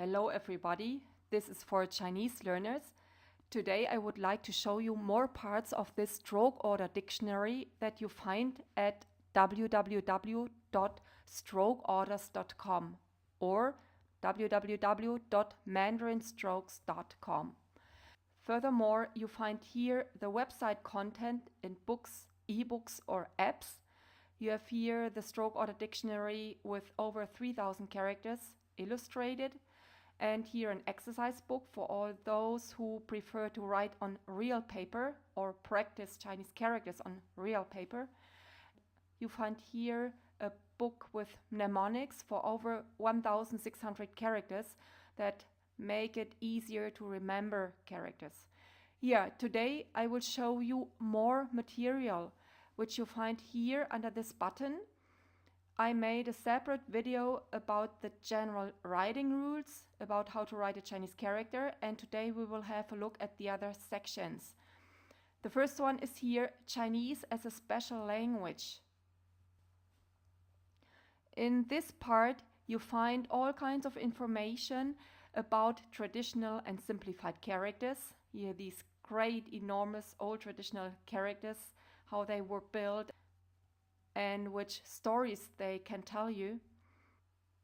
Hello everybody, this is for Chinese learners. Today I would like to show you more parts of this stroke order dictionary that you find at www.strokeorders.com or www.mandarinstrokes.com. Furthermore, you find here the website content in books, ebooks or apps. You have here the stroke order dictionary with over 3,000 characters illustrated, and here an exercise book for all those who prefer to write on real paper or practice Chinese characters on real paper. You find here a book with mnemonics for over 1,600 characters that make it easier to remember characters. Today I will show you more material, which you find here under this button. I made a separate video about the general writing rules, about how to write a Chinese character, and today we will have a look at the other sections. The first one is here, Chinese as a special language. In this part you find all kinds of information about traditional and simplified characters. Here these great, enormous, old traditional characters, how they were built and which stories they can tell you.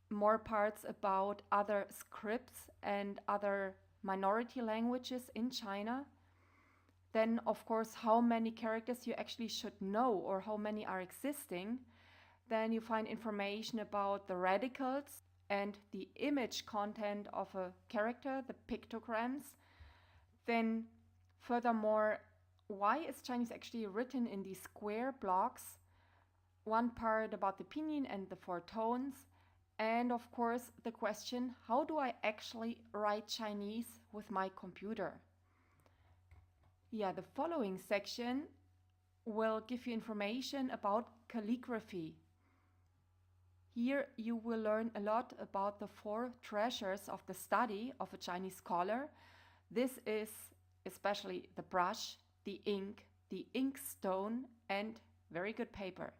More parts about other scripts and other minority languages in China. Then, of course, how many characters you actually should know or how many are existing. Then you find information about the radicals and the image content of a character, the pictograms. Then, furthermore, why is Chinese actually written in these square blocks? One part about the pinyin and the four tones, and of course the question, how do I actually write Chinese with my computer? The following section will give you information about calligraphy. Here you will learn a lot about the four treasures of the study of a Chinese scholar. This is especially the brush, the ink stone, and very good paper.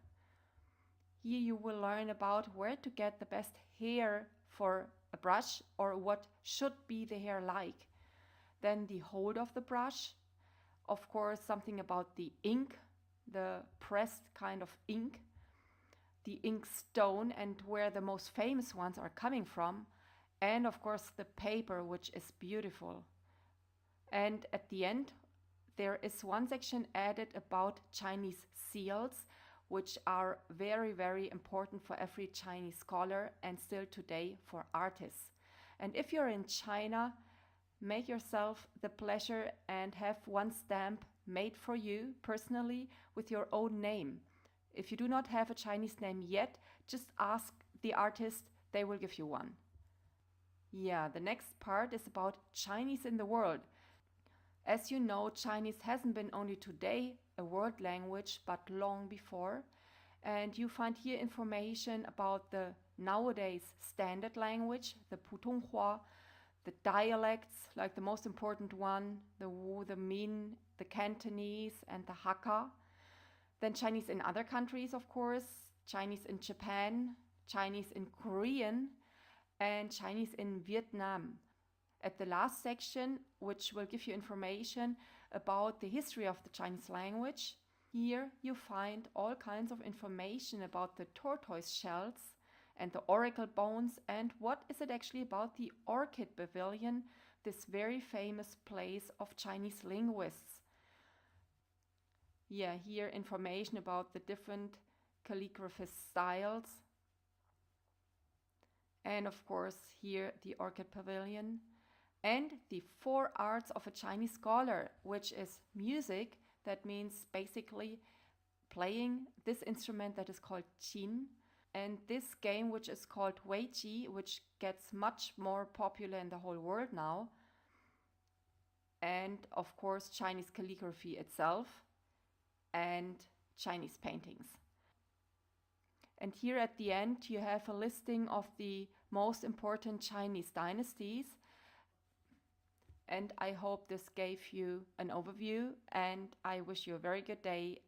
Here you will learn about where to get the best hair for a brush or what should be the hair like. Then the hold of the brush, of course something about the ink, the pressed kind of ink, the ink stone and where the most famous ones are coming from, and of course the paper, which is beautiful. And at the end there is one section added about Chinese seals, which are very, very important for every Chinese scholar and still today for artists. And if you're in China, make yourself the pleasure and have one stamp made for you personally with your own name. If you do not have a Chinese name yet, just ask the artist, they will give you one. The next part is about Chinese in the world. As you know, Chinese hasn't been only today a world language, but long before. And you find here information about the nowadays standard language, the Putonghua, the dialects, like the most important one, the Wu, the Min, the Cantonese, and the Hakka. Then Chinese in other countries, of course, Chinese in Japan, Chinese in Korean, and Chinese in Vietnam. At the last section, which will give you information about the history of the Chinese language, here you find all kinds of information about the tortoise shells and the oracle bones and what is it actually about the Orchid Pavilion, this very famous place of Chinese linguists. Here information about the different calligraphist styles. And of course here the Orchid Pavilion. And the four arts of a Chinese scholar, which is music, that means basically playing this instrument that is called qin, and this game which is called weiqi, which gets much more popular in the whole world now, and of course Chinese calligraphy itself and Chinese paintings. And here at the end you have a listing of the most important Chinese dynasties. And I hope this gave you an overview, and I wish you a very good day